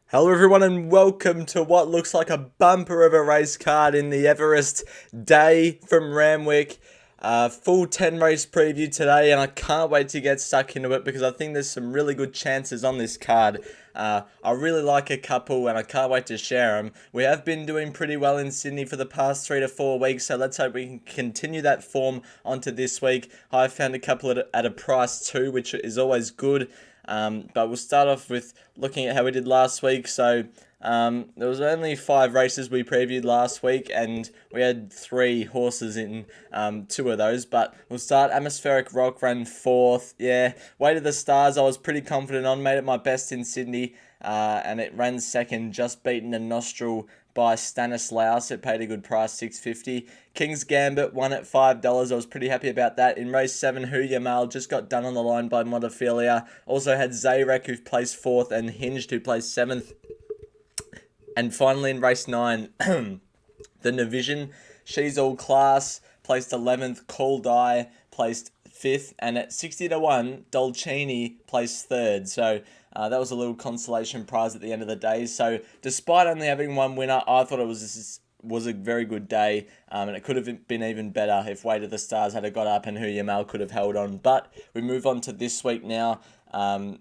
Hello everyone and welcome to what looks like a bumper of a race card in the Everest day from Randwick. Full 10 race preview today, and I can't wait to get stuck into it because I think there's some really good chances on this card. I really like a couple and I can't wait to share them. We have been doing pretty well in Sydney for the past 3 to 4 weeks, so let's hope we can continue that form onto this week. I found a couple at a price too, which is always good. But we'll start off with looking at how we did last week. So there was only 5 races we previewed last week, and we had 3 horses in 2 of those. But we'll start Atmospheric Rock, ran 4th. Yeah, Way to the Stars I was pretty confident on, made it my best in Sydney. And it ran 2nd, just beaten a Nostril by Stanislaus. It paid a good price, $6.50. King's Gambit won at $5. I was pretty happy about that. In race 7, Who Yamal just got done on the line by Montefilia. Also had Zayrek, who placed 4th, and Hinged, who placed 7th. And finally in race 9, the Navision, She's All Class, placed 11th. Call Die placed 5th. And at 60 to 1, Dolcini placed 3rd. So that was a little consolation prize at the end of the day. So despite only having one winner, I thought it was a very good day, and it could have been even better if Way to the Stars had got up and Who Yamal could have held on. But we move on to this week now. The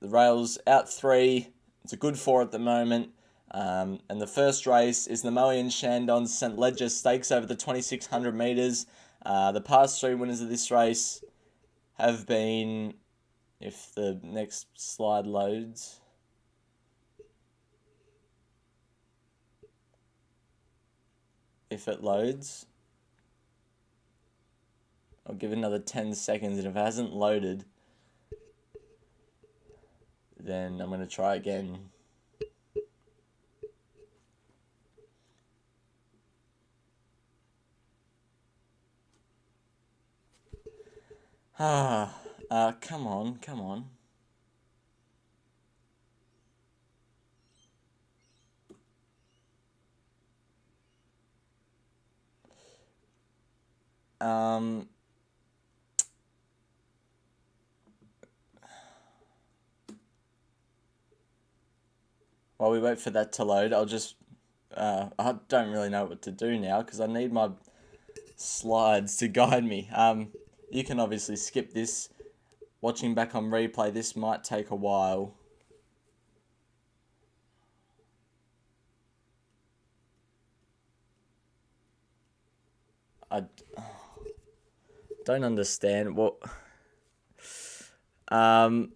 rails out 3. It's a good 4 at the moment. And the first race is the Moe Shandon St. Ledger Stakes over the 2,600 metres. The past 3 winners of this race have been, if the next slide loads, if it loads, I'll give it another 10 seconds, and if it hasn't loaded, then I'm going to try again. Come on. While we wait for that to load, I'll just, I don't really know what to do now because I need my slides to guide me. You can obviously skip this. Watching back on replay, this might take a while. I don't understand what. Should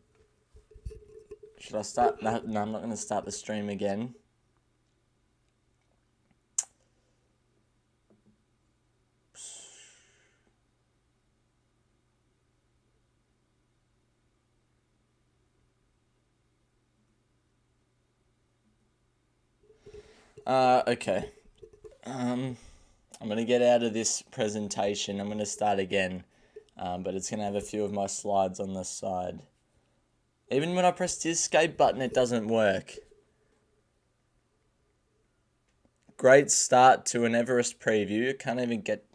I start? No, I'm not going to start the stream again. Okay. I'm going to get out of this presentation. I'm going to start again. But it's going to have a few of my slides on the side. Even when I press the escape button, it doesn't work. Great start to an Everest preview. Can't even get...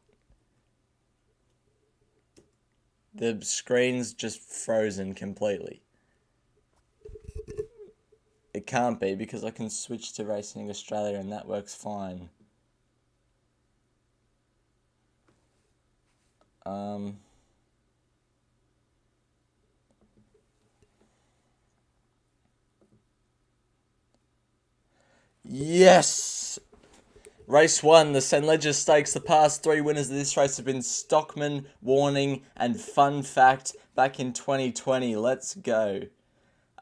The screen's just frozen completely. It can't be because I can switch to Racing Australia and that works fine. Yes! Race 1, the St. Ledger Stakes. The past 3 winners of this race have been Stockman, Warning, and Fun Fact back in 2020. Let's go.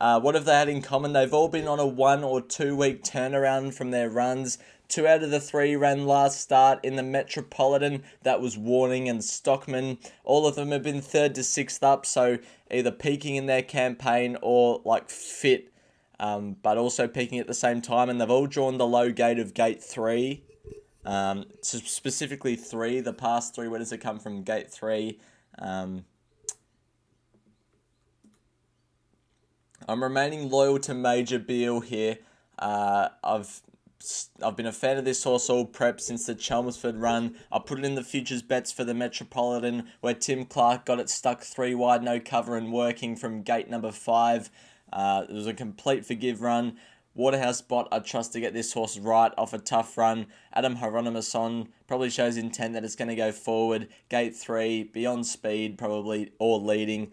What have they had in common? They've all been on a 1 or 2 week turnaround from their runs. 2 out of the 3 ran last start in the Metropolitan. That was Warning and Stockman. All of them have been 3rd to 6th up, so either peaking in their campaign or like fit, but also peaking at the same time. And they've all drawn the low gate of gate 3. Specifically 3. The past 3 winners have come from gate 3. I'm remaining loyal to Major Beale here. I've been a fan of this horse all prep since the Chelmsford run. I put it in the futures bets for the Metropolitan, where Tim Clark got it stuck 3 wide, no cover and working from gate number 5. It was a complete forgive run. Waterhouse Bot, I trust to get this horse right off a tough run. Adam Hieronymus on probably shows intent that it's going to go forward. Gate 3, beyond speed probably, or leading.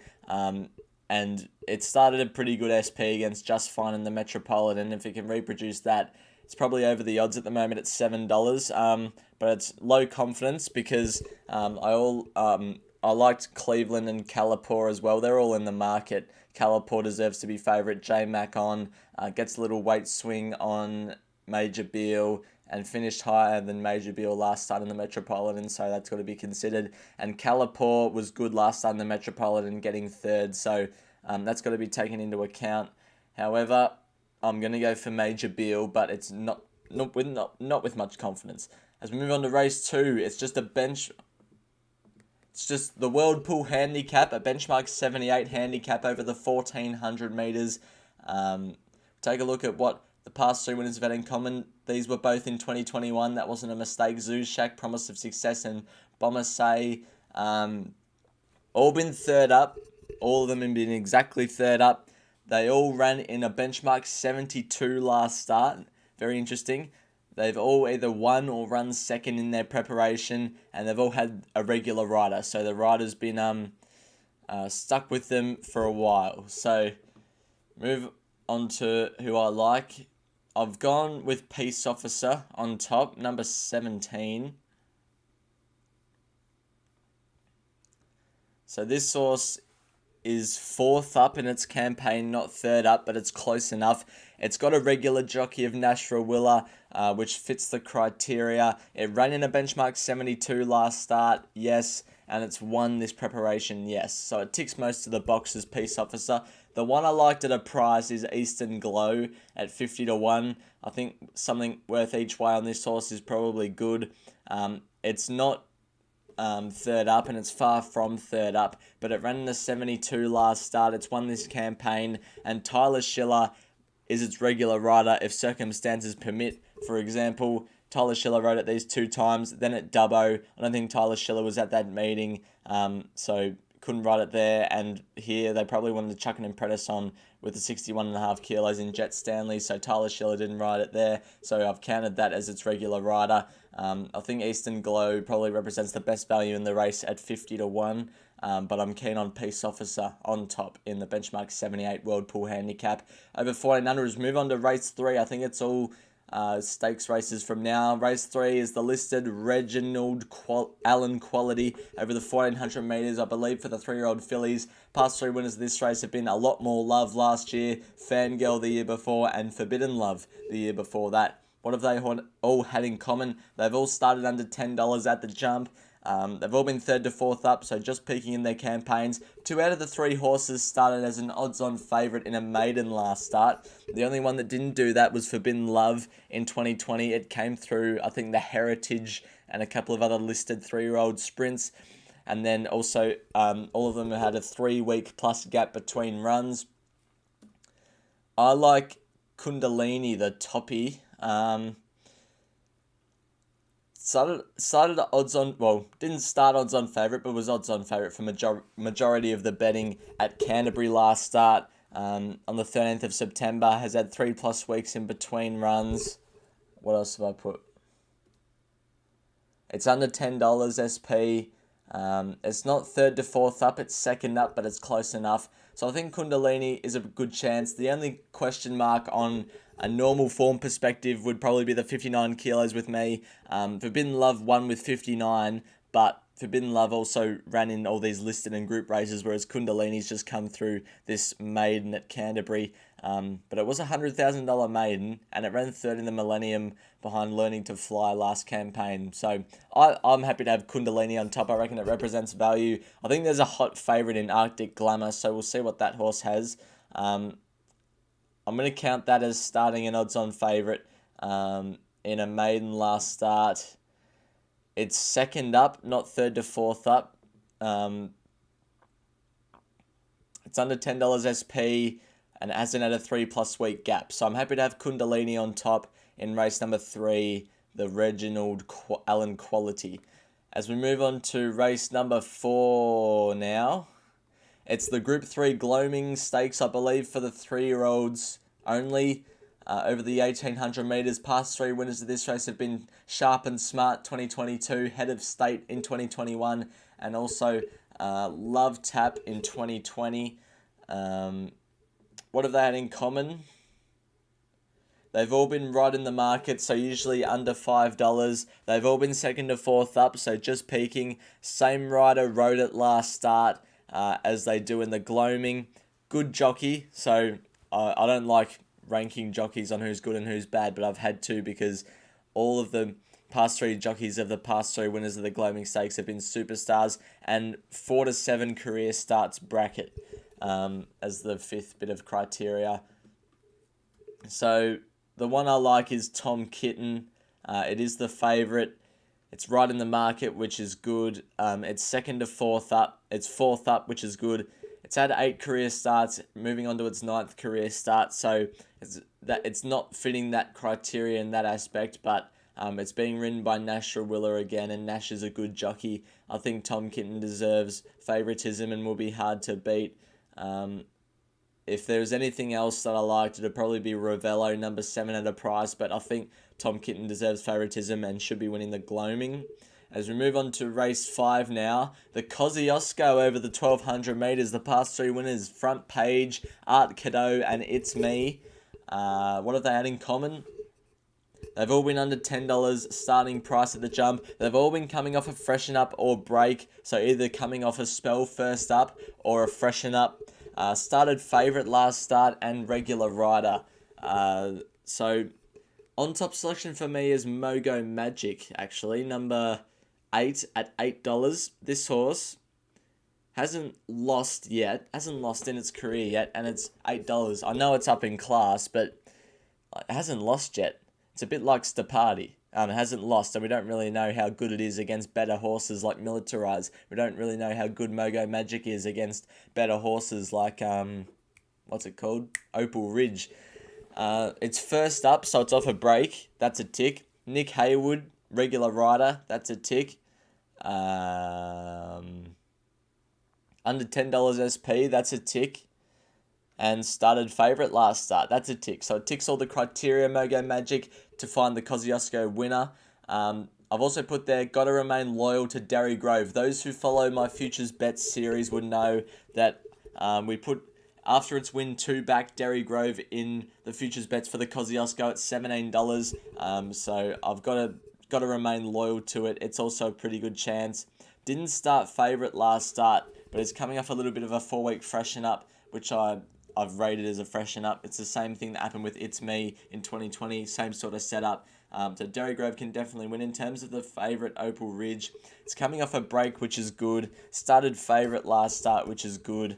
And it started a pretty good SP against Just Fine in the Metropolitan. If it can reproduce that, it's probably over the odds at the moment at $7. But it's low confidence because I liked Cleveland and Calipore as well. They're all in the market. Calipore deserves to be favourite. J-Mac on, gets a little weight swing on Major Beal and finished higher than Major Beal last start in the Metropolitan, so that's got to be considered. And Calipore was good last start in the Metropolitan, getting third, so that's got to be taken into account. However, I'm going to go for Major Beal, but it's not with much confidence. As we move on to race 2, it's just the World Pool Handicap, a benchmark 78 handicap over the 1400 metres. Take a look at what the past 3 winners have had in common. These were both in 2021. That wasn't a mistake. Zuzak, Promise of Success, and Bomber Say. All been third up. All of them have been exactly third up. They all ran in a benchmark 72 last start. Very interesting. They've all either won or run second in their preparation, and they've all had a regular rider. So the rider's been stuck with them for a while. So move on to who I like. I've gone with Peace Officer on top, number 17. So this horse is 4th up in its campaign, not 3rd up, but it's close enough. It's got a regular jockey of Nashra Willa, which fits the criteria. It ran in a benchmark 72 last start, yes, and it's won this preparation, yes. So it ticks most of the boxes, Peace Officer. The one I liked at a price is Eastern Glow at 50 to 1. I think something worth each way on this horse is probably good. It's not 3rd up, and it's far from 3rd up, but it ran in the 72 last start. It's won this campaign, and Tyler Schiller is its regular rider if circumstances permit. For example, Tyler Schiller rode it these 2 times, then at Dubbo. I don't think Tyler Schiller was at that meeting, so couldn't ride it there. And here they probably wanted to chuck an Impress on with the 61.5 kilos in Jet Stanley, so Tyler Schiller didn't ride it there. So I've counted that as its regular rider. I think Eastern Glow probably represents the best value in the race at 50 to 1. But I'm keen on Peace Officer on top in the benchmark 78 World Pool Handicap. Over 1400s, move on to race 3. I think it's all stakes races from now. Race 3 is the listed Reginald Allen Quality over the 1400 metres, I believe, for the 3-year-old fillies. Past 3 winners of this race have been A Lot More Love last year, Fangirl the year before, and Forbidden Love the year before that. What have they all had in common? They've all started under $10 at the jump. They've all been 3rd to 4th up, so just peaking in their campaigns. 2 out of the 3 horses started as an odds-on favourite in a maiden last start. The only one that didn't do that was Forbidden Love in 2020. It came through, I think, the Heritage and a couple of other listed 3-year-old sprints. And then also, all of them had a 3-week plus gap between runs. I like Kundalini, the toppy. Started odds on, well, didn't start odds on favourite, but was odds on favourite for majority of the betting at Canterbury last start on the 13th of September. Has had 3+ weeks in between runs. What else have I put? It's under $10 SP. It's not 3rd to 4th up, it's 2nd up, but it's close enough. So I think Kundalini is a good chance. The only question mark on a normal form perspective would probably be the 59 kilos with me. Forbidden Love won with 59, but Forbidden Love also ran in all these listed and group races, whereas Kundalini's just come through this maiden at Canterbury. But it was a $100,000 maiden, and it ran 3rd in the Millennium behind Learning to Fly last campaign. So I'm happy to have Kundalini on top. I reckon it represents value. I think there's a hot favourite in Arctic Glamour, so we'll see what that horse has. I'm going to count that as starting an odds-on favourite in a maiden last start. It's 2nd up, not 3rd to 4th up. It's under $10 SP and hasn't had a 3+ week gap. So I'm happy to have Kundalini on top in race number 3, the Reginald Allen Quality. As we move on to race number 4 now. It's the Group 3 Gloaming Stakes, I believe, for the 3-year-olds only. over the 1800 metres. Past 3 winners of this race have been Sharp and Smart 2022, Head of State in 2021, and also Love Tap in 2020. What have they had in common? They've all been right in the market, so usually under $5. They've all been second to fourth up, so just peaking. Same rider rode it last start as they do in the Gloaming. Good jockey, so I don't like ranking jockeys on who's good and who's bad, but I've had to because all of the past 3 jockeys of the past 3 winners of the Gloaming Stakes have been superstars, and 4 to 7 career starts bracket as the 5th bit of criteria. So the one I like is Tom Kitten. It is the favourite. It's right in the market, which is good. It's second to fourth up. It's fourth up, which is good. It's had 8 career starts, moving on to its 9th career start. So it's not fitting that criteria in that aspect, but it's being ridden by Nash Rawiller again, and Nash is a good jockey. I think Tom Kitten deserves favouritism and will be hard to beat. If there's anything else that I liked, it'd probably be Ravello, number 7 at a price, but I think Tom Kitten deserves favouritism and should be winning the Gloaming. As we move on to race 5 now, the Kosciuszko over the 1200 metres. The past 3 winners, Front Page, Art Cadeau, and It's Me. What have they had in common? They've all been under $10 starting price at the jump. They've all been coming off a freshen up or break, so either coming off a spell first up or a freshen up. Started favourite last start and regular rider. So on top selection for me is Mogo Magic, actually, number 8 at $8. This horse hasn't lost yet, hasn't lost in its career yet, and it's $8. I know it's up in class, but it hasn't lost yet. It's a bit like Stapati. It hasn't lost, and we don't really know how good it is against better horses like Militarize. We don't really know how good Mogo Magic is against better horses like, what's it called? Opal Ridge. It's first up, so it's off a break. That's a tick. Nick Haywood, regular rider. That's a tick. Under $10 SP. That's a tick. And started favourite last start. That's a tick. So it ticks all the criteria, Mogo Magic, to find the Kosciuszko winner. I've also put there, got to remain loyal to Derry Grove. Those who follow my Futures Bets series would know that we put, after its win 2, back Derry Grove in the Futures Bets for the Kosciuszko at $17. So I've got to remain loyal to it. It's also a pretty good chance. Didn't start favourite last start, but it's coming off a little bit of a 4-week freshen up, which I've rated as a freshen up. It's the same thing that happened with It's Me in 2020, same sort of setup. So Derry Grove can definitely win. In terms of the favourite, Opal Ridge, it's coming off a break, which is good. Started favourite last start, which is good.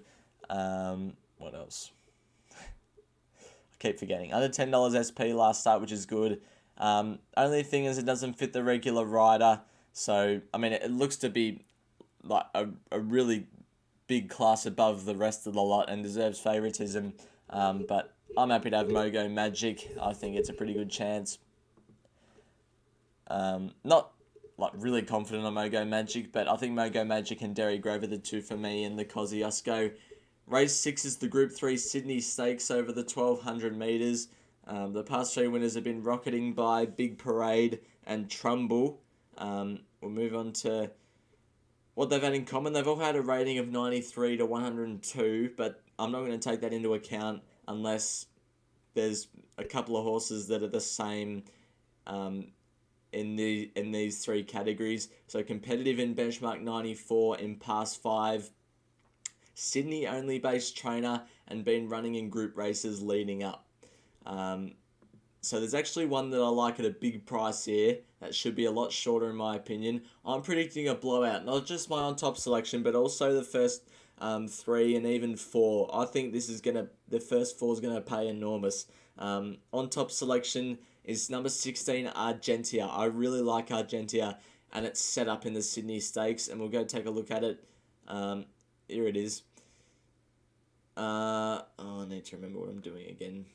What else? I keep forgetting. Under $10 SP last start, which is good. Only thing is it doesn't fit the regular rider. So, I mean, it looks to be like a really big class above the rest of the lot and deserves favouritism. But I'm happy to have Mogo Magic. I think it's a pretty good chance. Not like really confident on Mogo Magic, but I think Mogo Magic and Derry Grove are the two for me in the Kosciuszko. Race 6 is the Group 3 Sydney Stakes over the 1200 metres. The past 3 winners have been Rocketing By, Big Parade, and Trumbull. We'll move on to what they've had in common. They've all had a rating of 93 to 102, but I'm not going to take that into account unless there's a couple of horses that are the same in these 3 categories. So competitive in benchmark 94 in past 5. Sydney only based trainer and been running in group races leading up. So there's actually one that I like at a big price here that should be a lot shorter in my opinion. I'm predicting a blowout, not just my on top selection, but also the first 3 and even 4. I think the first 4 is gonna pay enormous. On top selection is number 16 Argentia. I really like Argentia, and it's set up in the Sydney Stakes, and we'll go take a look at it. Here it is. I need to remember what I'm doing again.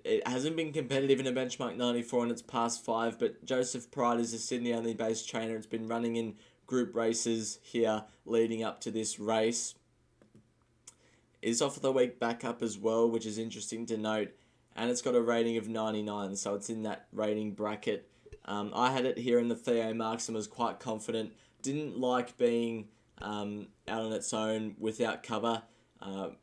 It hasn't been competitive in a benchmark 94 in its past 5, but Joseph Pride is a Sydney-only based trainer. It's been running in group races here leading up to this race. is off the week back up as well, which is interesting to note. And it's got a rating of 99, so it's in that rating bracket. I had it here in the Theo marks and was quite confident. Didn't like being out on its own without cover.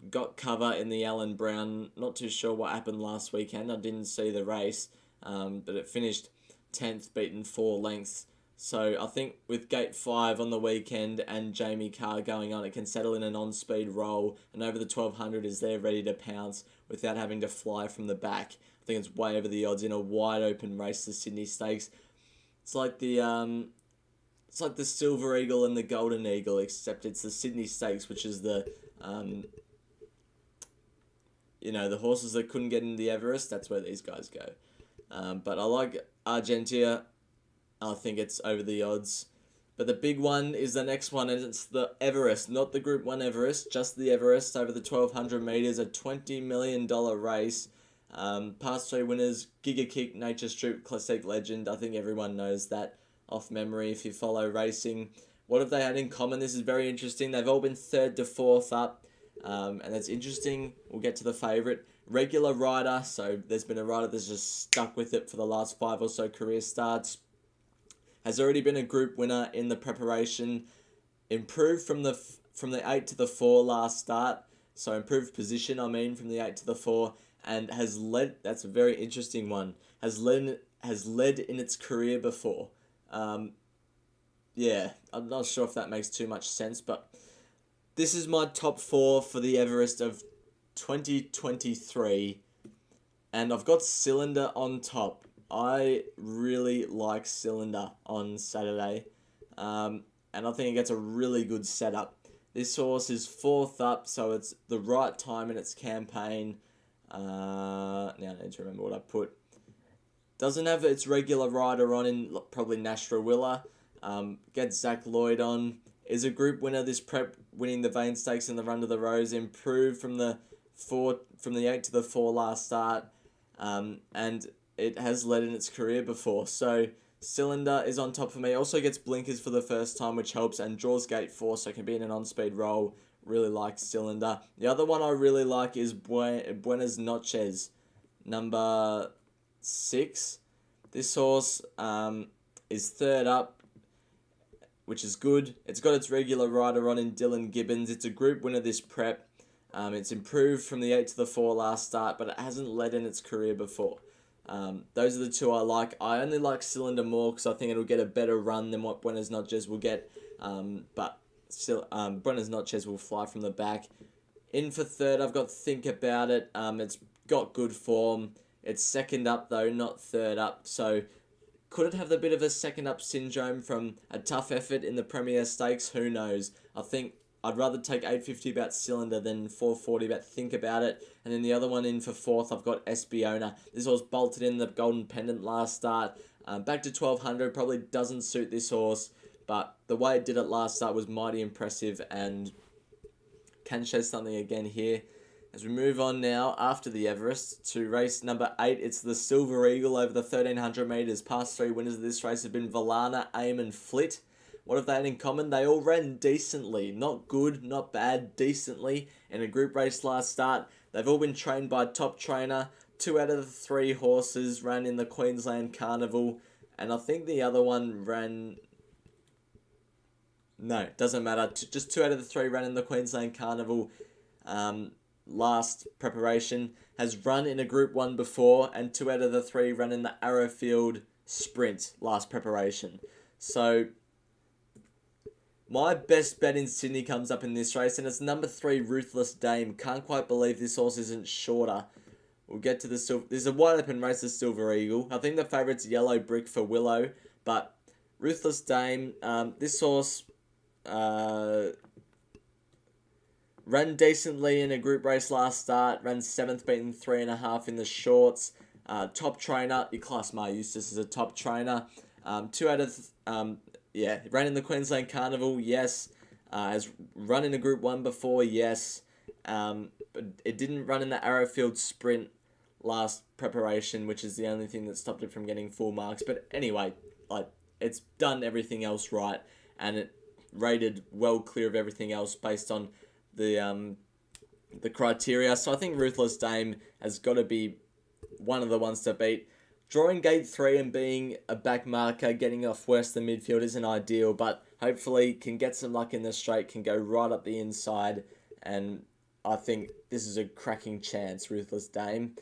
Got cover in the Allen Brown. Not too sure what happened last weekend. I didn't see the race, but it finished 10th, beaten 4 lengths. So I think with gate 5 on the weekend and Jamie Carr going on, it can settle in an on-speed roll, and over the 1200 is there ready to pounce without having to fly from the back. I think it's way over the odds in a wide open race, the Sydney Stakes. It's like the Silver Eagle and the Golden Eagle, except it's the Sydney Stakes, which is the the horses that couldn't get into the Everest. That's where these guys go. But I like Argentia. I think it's over the odds. But the big one is the next one, and it's the Everest, not the Group 1 Everest, just the Everest over the 1200 metres, a $20 million race. Past 3 winners, Giga Kick, Nature Strip, Classic Legend. I think everyone knows that off memory if you follow racing. What have they had in common? This is very interesting. They've all been 3rd to 4th up, and that's interesting. We'll get to the favourite. Regular rider, so there's been a rider that's just stuck with it for the last 5 or so career starts. Has already been a group winner in the preparation. Improved from the 8 to the 4 last start. So improved position, from the 8 to the 4. And has led, that's a very interesting one, has led in its career before. Yeah, I'm not sure if that makes too much sense, but this is my top 4 for the Everest of 2023. And I've got Cylinder on top. I really like Cylinder on Saturday, and I think it gets a really good setup. This horse is 4th up, so it's the right time in its campaign. Now I need to remember what I put. Doesn't have its regular rider on in probably Nashra Willa. Gets Zach Lloyd on. Is a group winner this prep, winning the Vane Stakes and the Run to the Rose. Improved from the 8 to the 4 last start, and it has led in its career before. So Cylinder is on top for me. Also gets blinkers for the first time, which helps, and draws gate 4, so it can be in an on-speed roll. Really like Cylinder. The other one I really like is Buenas Noches, number 6. This horse is 3rd up, which is good. It's got its regular rider on in Dylan Gibbons. It's a group winner this prep. It's improved from the 8 to the 4 last start, but it hasn't led in its career before. Those are the 2 I like. I only like Cylinder more because I think it'll get a better run than what Buenas Noches will get. But still, Buenas Noches will fly from the back. In for 3rd, I've got Think About It. It's got good form. It's 2nd up though, not 3rd up. So could it have a bit of a 2nd up syndrome from a tough effort in the Premier Stakes? Who knows? I think I'd rather take 850 about Cylinder than 440 about Think About It. And then the other one in for 4th, I've got Espiona. This horse bolted in the Golden Pendant last start. Back to 1200, probably doesn't suit this horse. But the way it did it last start was mighty impressive and can show something again here. As we move on now, after the Everest, to race number 8, it's the Silver Eagle over the 1300 metres. Past 3 winners of this race have been Valana, Aim and Flit. What have they had in common? They all ran decently. Not good, not bad, decently. In a group race last start, they've all been trained by a top trainer. 2 out of the 3 horses ran in the Queensland Carnival. And I think the other one ran... No, doesn't matter. Just 2 out of the 3 ran in the Queensland Carnival last preparation. Has run in a Group 1 before. And 2 out of the 3 ran in the Arrowfield Sprint last preparation. So... my best bet in Sydney comes up in this race, and it's number 3, Ruthless Dame. Can't quite believe this horse isn't shorter. We'll get to the silver. There's a wide open race, the Silver Eagle. I think the favourite's Yellow Brick for Willow, but Ruthless Dame, this horse ran decently in a group race last start. Ran 7th, beaten 3.5 in the shorts. Top trainer, your class Mar Eustace is a top trainer. 2 out of ran in the Queensland Carnival, yes. Has run in a Group 1 before, yes. But it didn't run in the Arrowfield Sprint last preparation, which is the only thing that stopped it from getting full marks. But anyway, it's done everything else right, and it rated well clear of everything else based on the the criteria. So I think Ruthless Dame has got to be one of the ones to beat. Drawing gate 3 and being a back marker, getting off Western midfield isn't ideal, but hopefully can get some luck in the straight, can go right up the inside, and I think this is a cracking chance, Ruthless Dame.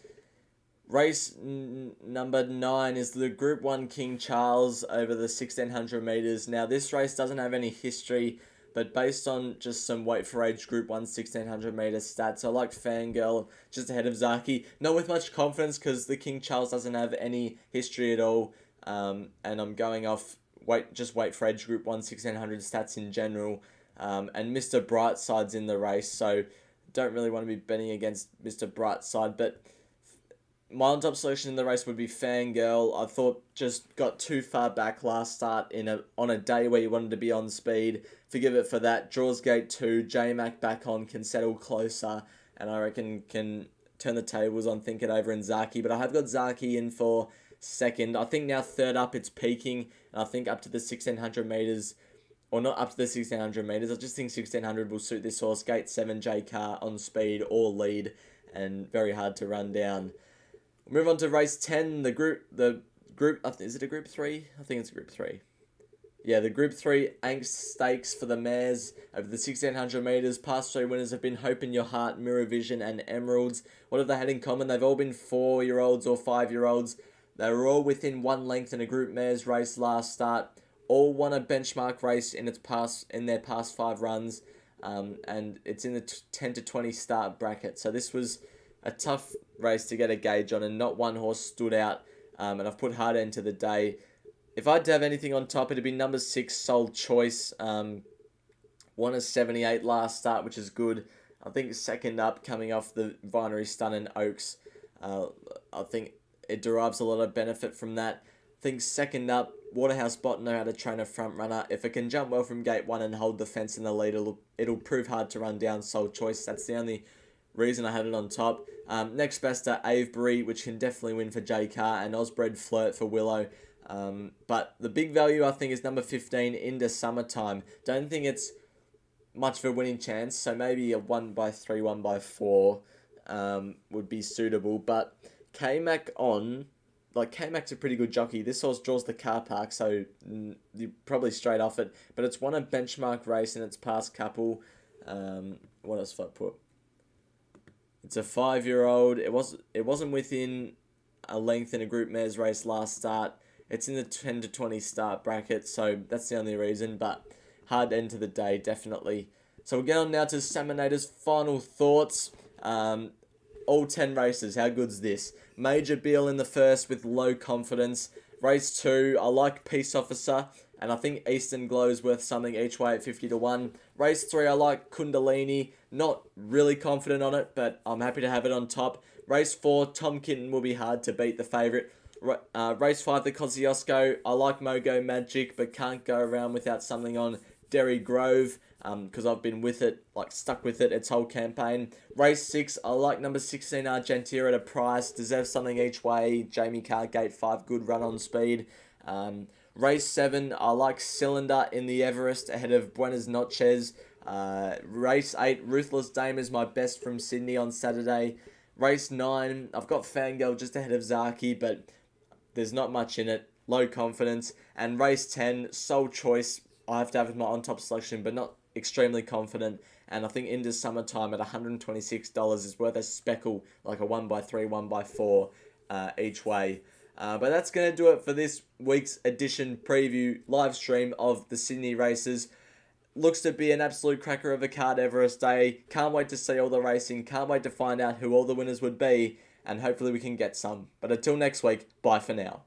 Race number 9 is the Group 1 King Charles over the 1600 metres. Now, this race doesn't have any history, but based on just some weight for age Group 1 1600 metre stats, I like Fangirl just ahead of Zaki. Not with much confidence because the King Charles doesn't have any history at all. And I'm going off weight for age Group 1 1600 stats in general. And Mr. Brightside's in the race, so don't really want to be betting against Mr. Brightside. But my on-top selection in the race would be Fangirl. I thought just got too far back last start on a day where you wanted to be on speed. Forgive it for that. Draws gate 2. J-Mac back on, can settle closer, and I reckon can turn the tables on Think It Over and Zaki. But I have got Zaki in for second. I think now third up it's peaking, and I think up to the 1600 metres, or not up to the 1600 metres, I just think 1600 will suit this horse. Gate 7 J-Car on speed or lead, and very hard to run down. Move on to race 10, the group, is it a Group 3? I think it's a Group 3. Yeah, the Group 3 Angst Stakes for the mares over the 1600 metres. Past 3 winners have been Hope in Your Heart, Mirror Vision and Emeralds. What have they had in common? They've all been 4-year-olds or 5-year-olds. They were all within 1 length in a Group Mares race last start. All won a benchmark race in their past 5 runs. And it's in the 10 to 20 start bracket. So this was a tough race to get a gauge on, and not one horse stood out, and I've put hard end to the day. If I had to have anything on top, it'd be number 6, Soul Choice. Won a 78 last start, which is good. I think second up, coming off the Vinery Stun and Oaks, I think it derives a lot of benefit from that. I think second up, Waterhouse Bot know how to train a front runner. If it can jump well from gate 1 and hold the fence in the lead, it'll prove hard to run down Soul Choice. That's the only reason I had it on top. Next best are Avebury, which can definitely win for J-Car, and Osbred Flirt for Willow. But the big value, I think, is number 15, Into Summertime. Don't think it's much of a winning chance, so maybe a 1x3, 1x4 would be suitable. But K-Mac K-Mac's a pretty good jockey. This horse draws the car park, so you're probably straight off it. But it's won a benchmark race in its past couple. What else have I put? It's a 5-year-old. It wasn't within a length in a Group Mares race last start. It's in the 10 to 20 start bracket, so that's the only reason. But hard end to the day, definitely. So we'll get on now to Saminator's final thoughts. All 10 races. How good's this? Major Beal in the first with low confidence. Race 2, I like Peace Officer, and I think Eastern Glow is worth something each way at 50 to 1. Race 3, I like Kundalini. Not really confident on it, but I'm happy to have it on top. Race 4, Tom Kitten will be hard to beat the favourite. Race 5, the Kosciuszko. I like Mogo Magic, but can't go around without something on Derry Grove, because I've been stuck with it its whole campaign. Race 6, I like number 16 Argentina at a price. Deserves something each way. Jamie Carr, gate 5, good run on speed. Race 7, I like Cylinder in the Everest ahead of Buenos Noches. Race 8, Ruthless Dame is my best from Sydney on Saturday. Race 9, I've got Fangirl just ahead of Zaki, but there's not much in it. Low confidence. And race 10, Soul Choice, I have to have my on-top selection, but not extremely confident. And I think Into Summertime at $126 is worth a speckle, like a 1x3, 1x4 each way. But that's going to do it for this week's edition preview live stream of the Sydney races. Looks to be an absolute cracker of a card Everest Day. Can't wait to see all the racing. Can't wait to find out who all the winners would be. And hopefully we can get some. But until next week, bye for now.